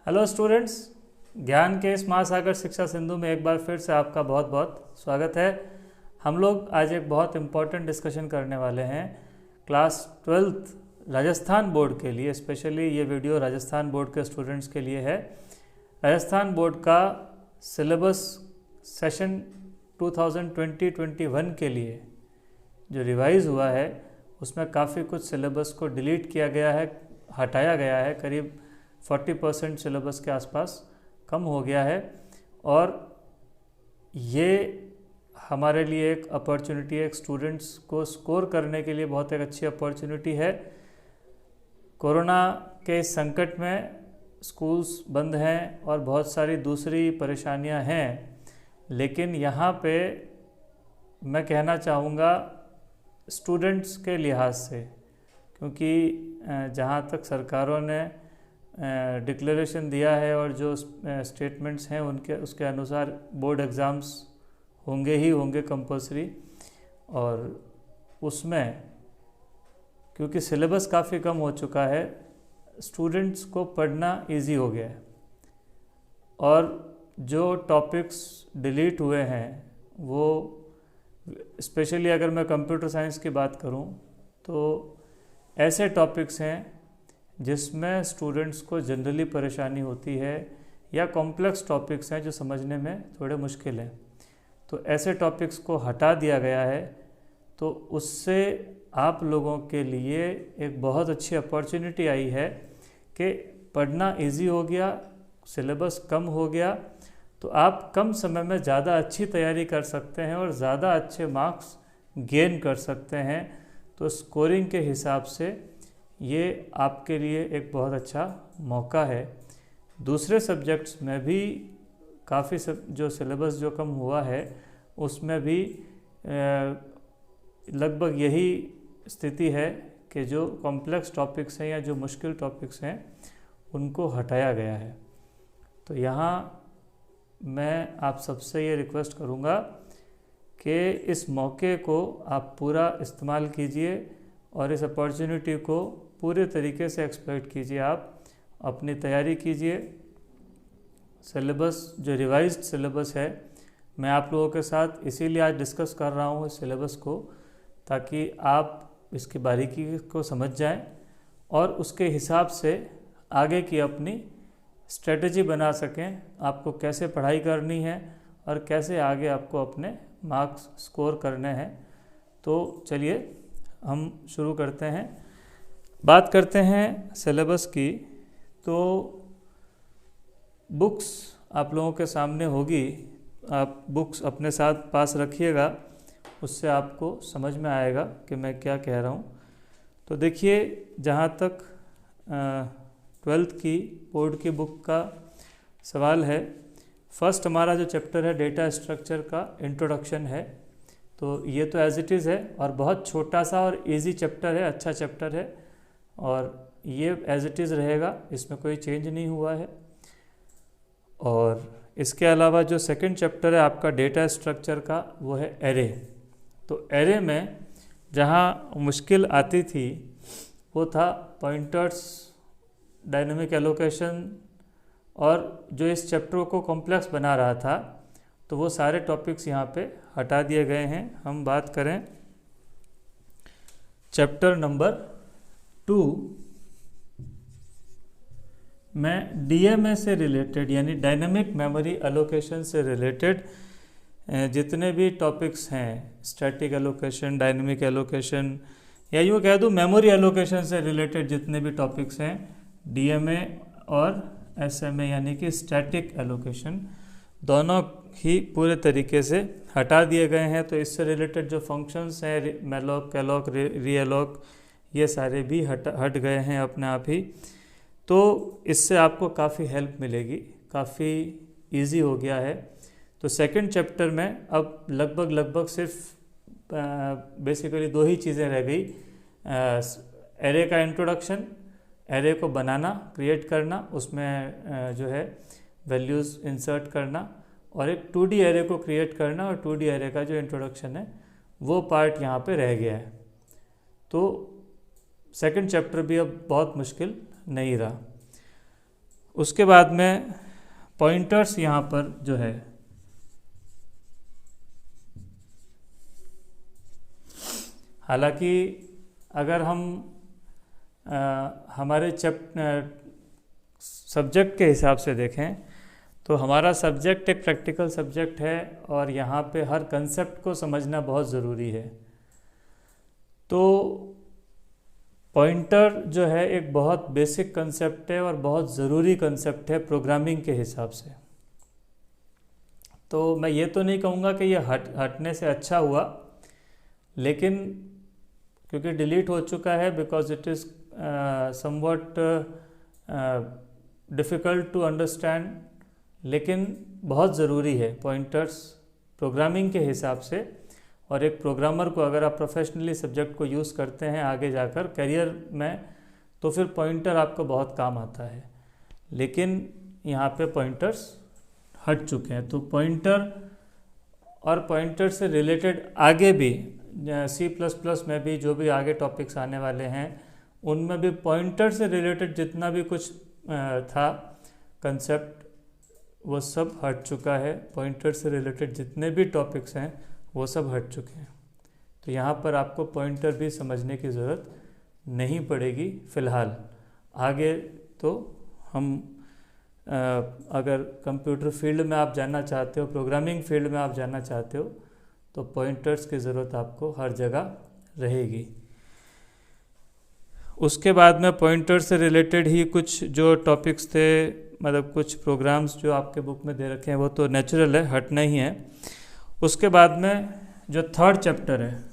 Hello students, ज्ञान के इस महासागर शिक्षा सिंधु में एक बार फिर से आपका बहुत बहुत स्वागत है। हम लोग आज एक बहुत इम्पॉर्टेंट डिस्कशन करने वाले हैं क्लास 12th राजस्थान बोर्ड के लिए। स्पेशली ये वीडियो राजस्थान बोर्ड के स्टूडेंट्स के लिए है। राजस्थान बोर्ड का सिलेबस सेशन 2020-21 के लिए जो रिवाइज़ हुआ है उसमें काफ़ी कुछ सिलेबस को डिलीट किया गया है, हटाया गया है। करीब 40% सिलेबस के आसपास कम हो गया है और ये हमारे लिए एक अपॉर्चुनिटी है, एक स्टूडेंट्स को स्कोर करने के लिए बहुत एक अच्छी अपॉर्चुनिटी है। कोरोना के इस संकट में स्कूल्स बंद हैं और बहुत सारी दूसरी परेशानियां हैं, लेकिन यहाँ पे मैं कहना चाहूँगा स्टूडेंट्स के लिहाज से, क्योंकि जहाँ तक सरकारों ने डिक्लेरेशन दिया है और जो स्टेटमेंट्स हैं उसके अनुसार बोर्ड एग्ज़ाम्स होंगे ही होंगे कंपलसरी। और उसमें क्योंकि सिलेबस काफ़ी कम हो चुका है, स्टूडेंट्स को पढ़ना इजी हो गया है और जो टॉपिक्स डिलीट हुए हैं वो स्पेशली अगर मैं कंप्यूटर साइंस की बात करूं तो ऐसे टॉपिक्स हैं जिसमें स्टूडेंट्स को जनरली परेशानी होती है या कॉम्प्लेक्स टॉपिक्स हैं जो समझने में थोड़े मुश्किल हैं। तो ऐसे टॉपिक्स को हटा दिया गया है, तो उससे आप लोगों के लिए एक बहुत अच्छी अपॉर्चुनिटी आई है कि पढ़ना इजी हो गया, सिलेबस कम हो गया, तो आप कम समय में ज़्यादा अच्छी तैयारी कर सकते हैं और ज़्यादा अच्छे मार्क्स गेन कर सकते हैं। तो स्कोरिंग के हिसाब से ये आपके लिए एक बहुत अच्छा मौका है। दूसरे सब्जेक्ट्स में भी काफ़ी जो सिलेबस जो कम हुआ है उसमें भी लगभग यही स्थिति है कि जो कॉम्प्लेक्स टॉपिक्स हैं या जो मुश्किल टॉपिक्स हैं उनको हटाया गया है। तो यहाँ मैं आप सबसे ये रिक्वेस्ट करूँगा कि इस मौके को आप पूरा इस्तेमाल कीजिए और इस अपॉर्चुनिटी को पूरे तरीके से एक्सप्लॉइट कीजिए। आप अपनी तैयारी कीजिए। सिलेबस जो रिवाइज्ड सिलेबस है, मैं आप लोगों के साथ इसीलिए आज डिस्कस कर रहा हूँ इस सिलेबस को, ताकि आप इसकी बारीकी को समझ जाएं और उसके हिसाब से आगे की अपनी स्ट्रेटजी बना सकें। आपको कैसे पढ़ाई करनी है और कैसे आगे आपको अपने मार्क्स स्कोर करने हैं। तो चलिए हम शुरू करते हैं, बात करते हैं सिलेबस की। तो बुक्स आप लोगों के सामने होगी, आप बुक्स अपने साथ पास रखिएगा, उससे आपको समझ में आएगा कि मैं क्या कह रहा हूँ। तो देखिए, जहाँ तक 12th की बोर्ड की बुक का सवाल है, फर्स्ट हमारा जो चैप्टर है डेटा स्ट्रक्चर का इंट्रोडक्शन है। तो ये तो एज इट इज़ है और बहुत छोटा सा और इजी चैप्टर है, अच्छा चैप्टर है और ये एज इट इज़ रहेगा, इसमें कोई चेंज नहीं हुआ है। और इसके अलावा जो सेकंड चैप्टर है आपका डेटा स्ट्रक्चर का, वो है एरे। तो एरे में जहाँ मुश्किल आती थी वो था पॉइंटर्स, डायनेमिक एलोकेशन, और जो इस चैप्टर को कॉम्प्लेक्स बना रहा था, तो वो सारे टॉपिक्स यहाँ पे हटा दिए गए हैं। हम बात करें चैप्टर नंबर 2 में डीएमए से रिलेटेड यानी डायनेमिक मेमोरी एलोकेशन से रिलेटेड जितने भी टॉपिक्स हैं, स्टैटिक एलोकेशन, डायनेमिक एलोकेशन, या यूँ कह दूँ मेमोरी एलोकेशन से रिलेटेड जितने भी टॉपिक्स हैं, डीएमए और एसएमए यानी कि स्टैटिक एलोकेशन, दोनों ही पूरे तरीके से हटा दिए गए हैं। तो इससे रिलेटेड जो फंक्शंस हैं, मेलॉक, कैलॉक, रीएलॉक, ये सारे भी हट गए हैं अपने आप ही। तो इससे आपको काफ़ी हेल्प मिलेगी, काफ़ी इजी हो गया है। तो सेकंड चैप्टर में अब लगभग सिर्फ बेसिकली 2 ही चीज़ें रह गई। एरे का इंट्रोडक्शन, एरे को बनाना, क्रिएट करना, उसमें जो है वैल्यूज़ इंसर्ट करना, और एक 2D एरे को क्रिएट करना, और 2D एरे का जो इंट्रोडक्शन है वो पार्ट यहाँ पे रह गया है। तो सेकंड चैप्टर भी अब बहुत मुश्किल नहीं रहा। उसके बाद में पॉइंटर्स यहाँ पर जो है हालांकि अगर हम हमारे सब्जेक्ट के हिसाब से देखें तो हमारा सब्जेक्ट एक प्रैक्टिकल सब्जेक्ट है और यहाँ पे हर कंसेप्ट को समझना बहुत ज़रूरी है। तो पॉइंटर जो है एक बहुत बेसिक कंसेप्ट है और बहुत ज़रूरी कंसेप्ट है प्रोग्रामिंग के हिसाब से। तो मैं ये तो नहीं कहूँगा कि ये हटने से अच्छा हुआ, लेकिन क्योंकि डिलीट हो चुका है because it is somewhat difficult to understand, लेकिन बहुत ज़रूरी है पॉइंटर्स प्रोग्रामिंग के हिसाब से। और एक प्रोग्रामर को अगर आप प्रोफेशनली सब्जेक्ट को यूज़ करते हैं आगे जाकर करियर में, तो फिर पॉइंटर आपको बहुत काम आता है। लेकिन यहाँ पे पॉइंटर्स हट चुके हैं। तो पॉइंटर और पॉइंटर से रिलेटेड आगे भी C++ में भी जो भी आगे टॉपिक्स आने वाले हैं उनमें भी पॉइंटर से रिलेटेड जितना भी कुछ था कंसेप्ट वो सब हट चुका है। पॉइंटर से रिलेटेड जितने भी टॉपिक्स हैं वो सब हट चुके हैं। तो यहाँ पर आपको पॉइंटर भी समझने की ज़रूरत नहीं पड़ेगी फ़िलहाल। आगे तो हम अगर कंप्यूटर फील्ड में आप जाना चाहते हो, प्रोग्रामिंग फील्ड में आप जाना चाहते हो, तो पॉइंटर्स की ज़रूरत आपको हर जगह रहेगी। उसके बाद में पॉइंटर से रिलेटेड ही कुछ जो टॉपिक्स थे, मतलब कुछ प्रोग्राम्स जो आपके बुक में दे रखे हैं वो तो नेचुरल है, हटना ही है। उसके बाद में जो थर्ड चैप्टर है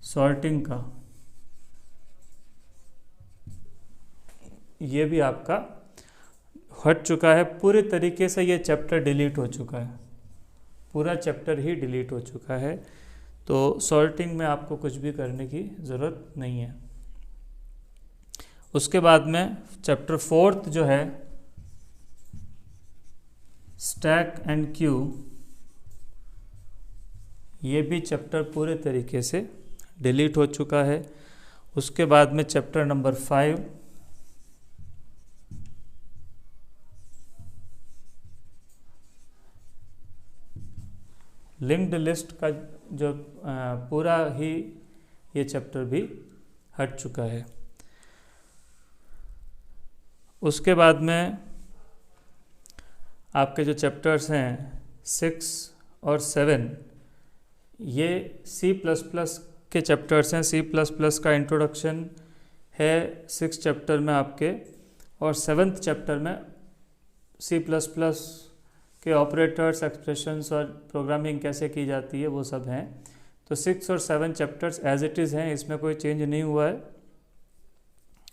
सॉर्टिंग का, ये भी आपका हट चुका है पूरी तरीके से। ये चैप्टर डिलीट हो चुका है, पूरा चैप्टर ही डिलीट हो चुका है। तो सॉर्टिंग में आपको कुछ भी करने की ज़रूरत नहीं है। उसके बाद में चैप्टर फोर्थ जो है स्टैक एंड क्यू, ये भी चैप्टर पूरे तरीके से डिलीट हो चुका है। उसके बाद में चैप्टर नंबर 5 लिंक्ड लिस्ट का जो पूरा ही ये चैप्टर भी हट चुका है। उसके बाद में आपके जो चैप्टर्स हैं 6 और 7, ये C++ के चैप्टर्स हैं। C++ का इंट्रोडक्शन है 6 चैप्टर में आपके, और 7th चैप्टर में C++ के ऑपरेटर्स, एक्सप्रेशंस और प्रोग्रामिंग कैसे की जाती है वो सब हैं। तो 6 और 7 चैप्टर्स एज इट इज़ हैं, इसमें कोई चेंज नहीं हुआ है।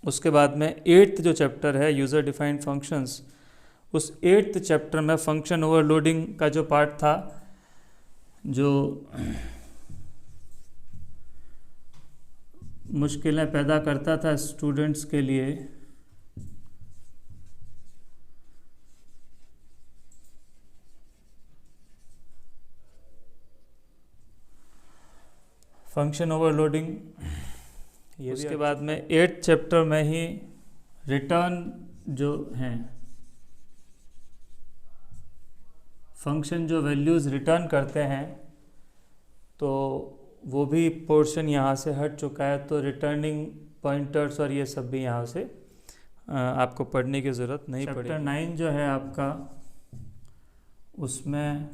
उसके बाद में 8th जो चैप्टर है यूज़र डिफाइंड फंक्शंस, उस 8th चैप्टर में फंक्शन ओवरलोडिंग का जो पार्ट था, जो मुश्किलें पैदा करता था स्टूडेंट्स के लिए, फंक्शन ओवरलोडिंग, ये उसके बाद में 8th चैप्टर में ही रिटर्न जो हैं फंक्शन जो वैल्यूज़ रिटर्न करते हैं, तो वो भी पोर्शन यहाँ से हट चुका है। तो रिटर्निंग पॉइंटर्स और ये सब भी यहाँ से आपको पढ़ने की ज़रूरत नहीं पड़ेगी। चैप्टर 9 जो है आपका, उसमें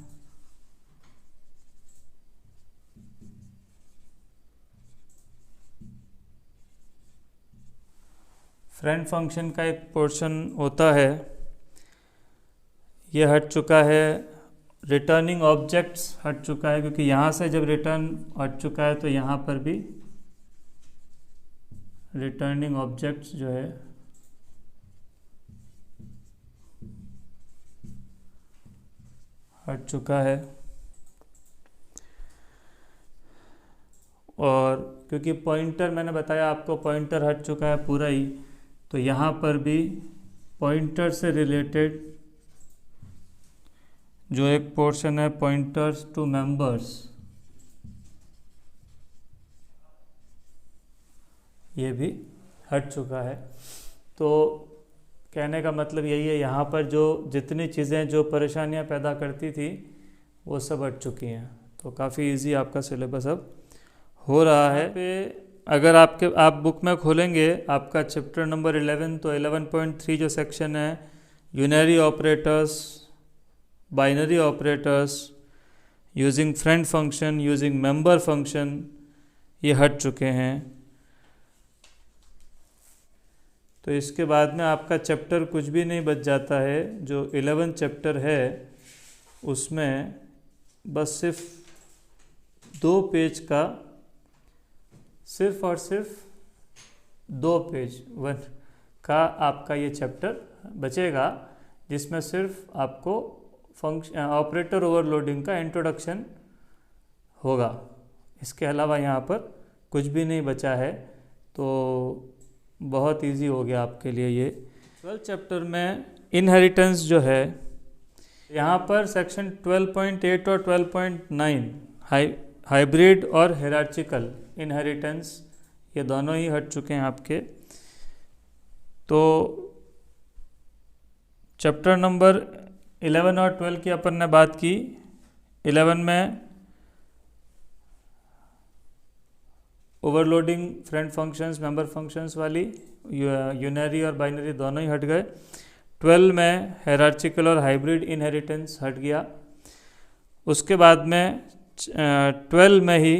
फ्रेंड फंक्शन का एक पोर्शन होता है, ये हट चुका है। रिटर्निंग ऑब्जेक्ट्स हट चुका है, क्योंकि यहाँ से जब रिटर्न हट चुका है तो यहाँ पर भी रिटर्निंग ऑब्जेक्ट्स जो है हट चुका है। और क्योंकि पॉइंटर, मैंने बताया आपको पॉइंटर हट चुका है पूरा ही, तो यहाँ पर भी पॉइंटर से रिलेटेड जो एक पोर्शन है पॉइंटर्स टू मेंबर्स, ये भी हट चुका है। तो कहने का मतलब यही है, यहाँ पर जो जितनी चीज़ें जो परेशानियाँ पैदा करती थी वो सब हट चुकी हैं। तो काफ़ी इजी आपका सिलेबस अब हो रहा है। पे अगर आप बुक में खोलेंगे आपका चैप्टर नंबर 11, तो 11.3 जो सेक्शन है, unary operators, binary operators, using friend function, using member function, ये हट चुके हैं। तो इसके बाद में आपका चैप्टर कुछ भी नहीं बच जाता है। जो 11 चैप्टर है उसमें बस सिर्फ 2 पेज का, सिर्फ और सिर्फ 2 पेज वन का आपका ये चैप्टर बचेगा, जिसमें सिर्फ आपको फंक्शन ऑपरेटर ओवरलोडिंग का इंट्रोडक्शन होगा। इसके अलावा यहाँ पर कुछ भी नहीं बचा है। तो बहुत इजी हो गया आपके लिए ये। 12 चैप्टर में इनहेरिटेंस जो है, यहाँ पर सेक्शन 12.8 और 12.9 हाइब्रिड और हायरार्चिकल इनहेरिटेंस, ये दोनों ही हट चुके हैं आपके। तो चैप्टर नंबर 11 और 12 की अपन ने बात की। 11 में overloading, friend functions, member functions वाली यूनरी और बाइनरी दोनों ही हट गए। 12 में हायरार्चिकल और हाइब्रिड इनहेरिटेंस हट गया। उसके बाद में 12 में ही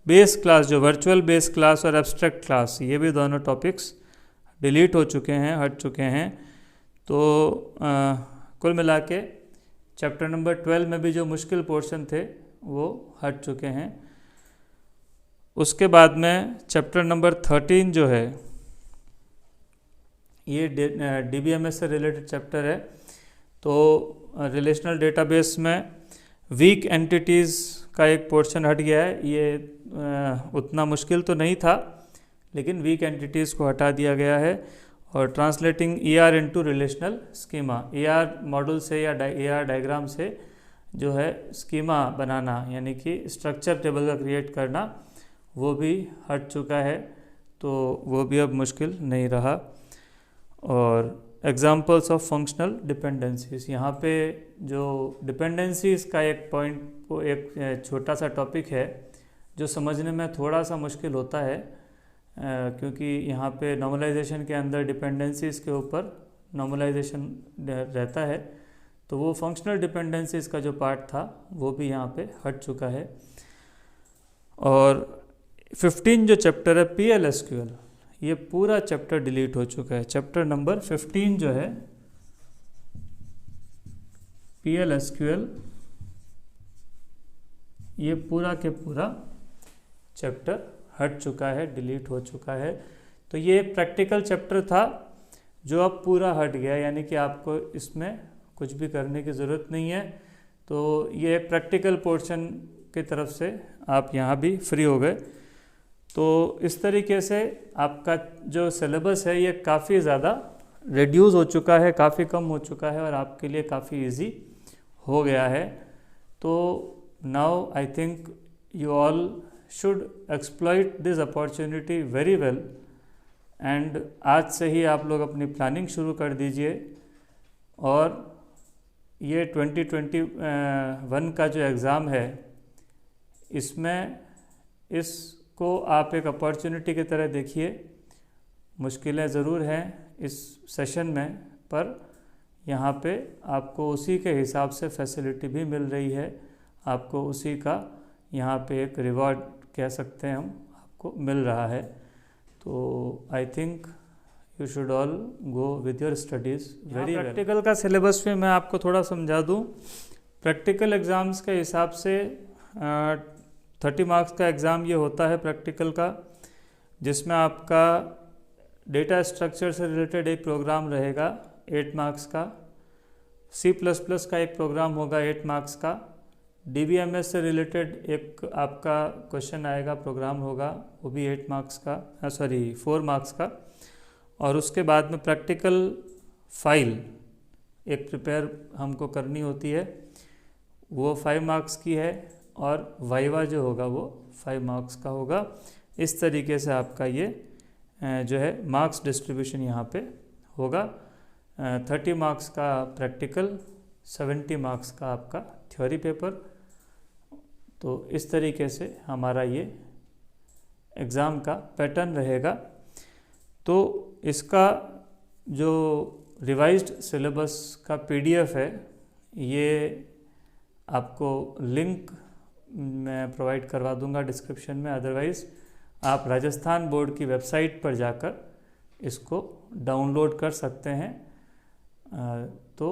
बेस क्लास, जो वर्चुअल बेस क्लास और एब्स्ट्रैक्ट क्लास, ये भी दोनों टॉपिक्स डिलीट हो चुके हैं, हट चुके हैं। तो कुल मिला के चैप्टर नंबर 12 में भी जो मुश्किल पोर्शन थे वो हट चुके हैं। उसके बाद में चैप्टर नंबर 13 जो है, ये DBMS से रिलेटेड चैप्टर है। तो रिलेशनल डेटाबेस में वीक एंटिटीज़ का एक पोर्शन हट गया है। ये उतना मुश्किल तो नहीं था, लेकिन वीक एंटिटीज़ को हटा दिया गया है। और translating ER into relational schema, ER model से या ER डायग्राम से जो है स्कीमा बनाना, यानी कि स्ट्रक्चर टेबल का क्रिएट करना, वो भी हट चुका है। तो वो भी अब मुश्किल नहीं रहा। और एग्जांपल्स ऑफ फंक्शनल डिपेंडेंसीज, यहाँ पे जो डिपेंडेंसीज का एक पॉइंट, वो एक छोटा सा टॉपिक है जो समझने में थोड़ा सा मुश्किल होता है, क्योंकि यहाँ पे नॉर्मलाइजेशन के अंदर डिपेंडेंसीज के ऊपर नॉर्मलाइजेशन रहता है। तो वो फंक्शनल डिपेंडेंसीज का जो पार्ट था वो भी यहाँ पे हट चुका है। और 15 जो चैप्टर है PLSQL, ये पूरा चैप्टर डिलीट हो चुका है। चैप्टर नंबर 15 जो है PLSQL, ये पूरा के पूरा चैप्टर हट चुका है, डिलीट हो चुका है। तो ये प्रैक्टिकल चैप्टर था जो अब पूरा हट गया, यानी कि आपको इसमें कुछ भी करने की ज़रूरत नहीं है। तो ये प्रैक्टिकल पोर्शन की तरफ से आप यहाँ भी फ्री हो गए। तो इस तरीके से आपका जो सिलेबस है ये काफ़ी ज़्यादा रिड्यूस हो चुका है, काफ़ी कम हो चुका है और आपके लिए काफ़ी इजी हो गया है। तो now I think you all should exploit this opportunity very well, and आज से ही आप लोग अपनी प्लानिंग शुरू कर दीजिए। और ये 2021 का जो एग्ज़ाम है, इसमें इसको आप एक अपॉर्चुनिटी की तरह देखिए। मुश्किलें ज़रूर हैं इस सेशन में, पर यहाँ पे आपको उसी के हिसाब से फैसिलिटी भी मिल रही है, आपको उसी का यहाँ पे एक रिवॉर्ड कह सकते हैं हम, आपको मिल रहा है। तो I think you should all go with your studies very well. Practical का सिलेबस भी मैं आपको थोड़ा समझा दूँ। प्रैक्टिकल एग्ज़ाम्स के हिसाब से 30 मार्क्स का एग्ज़ाम ये होता है प्रैक्टिकल का, जिसमें आपका डेटा स्ट्रक्चर से रिलेटेड एक प्रोग्राम रहेगा 8 मार्क्स का, C++ का एक प्रोग्राम होगा 8 मार्क्स का, DBMS से रिलेटेड एक आपका क्वेश्चन आएगा, प्रोग्राम होगा, वो भी 8 मार्क्स का, 4 मार्क्स का। और उसके बाद में प्रैक्टिकल फाइल एक प्रिपेयर हमको करनी होती है, वो 5 मार्क्स की है, और वाइवा जो होगा वो 5 मार्क्स का होगा। इस तरीके से आपका ये जो है मार्क्स डिस्ट्रीब्यूशन यहाँ पे होगा। 30 मार्क्स का प्रैक्टिकल, 70 मार्क्स का आपका थ्योरी पेपर। तो इस तरीके से हमारा ये एग्ज़ाम का पैटर्न रहेगा। तो इसका जो रिवाइज्ड सिलेबस का PDF है, ये आपको लिंक मैं प्रोवाइड करवा दूंगा डिस्क्रिप्शन में। अदरवाइज़ आप राजस्थान बोर्ड की वेबसाइट पर जाकर इसको डाउनलोड कर सकते हैं। तो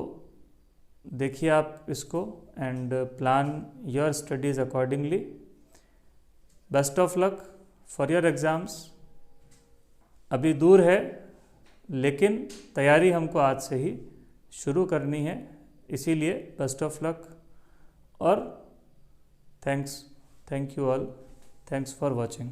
देखिए आप इसको and plan your studies accordingly. Best of luck for your exams. अभी दूर है लेकिन तैयारी हमको आज से ही शुरू करनी है, इसीलिए बेस्ट ऑफ लक और thank you all. Thanks for watching.